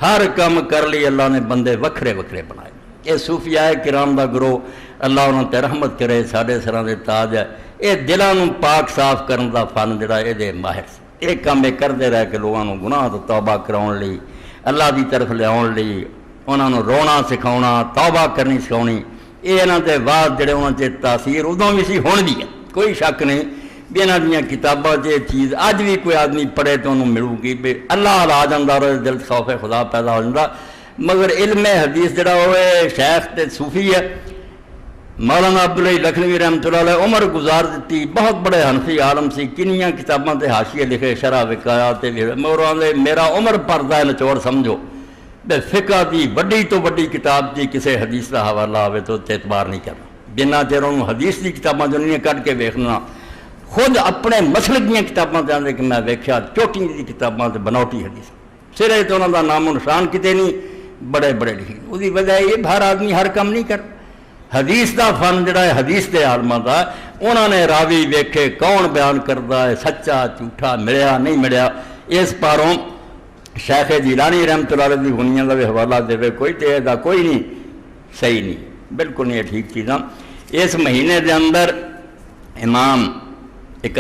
ہر کام کر لی اللہ نے بندے وکھرے وکھرے بنائے. یہ صوفیاء کرام دا گروہ اللہ انہوں تے رحمت کرے ساڑھے سراں دے تاج ہے. یہ دلوں پاک صاف کرن دا فن جڑا یہ ماہر سے ایک کام یہ کرتے رہ کے لوگوں گناہ تو توبہ کراؤن لی اللہ دی طرف لیاؤن لی انہوں نے رونا سکھاؤنا توبہ کرنی سکھاؤنی. یہ انہوں دے بعد جڑے انہوں سے تاثیر ادوں بھی سی ہون بھی ہے. کوئی شک نہیں بھی انہوں دیا کتاباں یہ چیز اج بھی کوئی آدمی پڑھے تو انہوں ملو گی بھی اللہ آ جاندہ رہے دل خوف خدا پیدا ہو جاندہ. مگر علم حدیث جڑا ہوئے شیخ تے صوفی ہے مولانا عبداللہ لکھنوی رحمۃ اللہ علیہ عمر گزار دیتی. بہت بڑے حنفی عالم سی کنیاں کتاباں تے حاشیے لکھے شرح وقایات تے مگر میرا عمر پردہ نچوڑ سمجھو بے فقہ دی بڑی تو بڑی کتاب دی کسے حدیث کا حوالہ آوے تو اعتبار نہیں کرنا. بنا چر انہوں حدیث دی کتاباں جو نہیں کٹ کے ویکھنا خود اپنے مسلک دیا کتاباں تے آندے کہ میں ویکھیا چوٹی دی کتاباں تے بناوٹی حدیث سرے تو انہوں دا نام و نشان کتے نہیں بڑے بڑے لکھی. اس کی وجہ یہ ہر آدمی ہر کام نہیں کر. حدیث دا فن جڑا ہے حدیث دے عالماں دا انہوں نے راوی ویکھے کون بیان کردا ہے سچا جھوٹا ملیا نہیں ملیا. اس پاروں شیخ جیلانی رحمۃ اللہ علیہ دی غنیاں دا بھی حوالہ دے کوئی تے دا کوئی نہیں صحیح نہیں بالکل نہیں ٹھیک چیزاں. اس مہینے دے اندر امام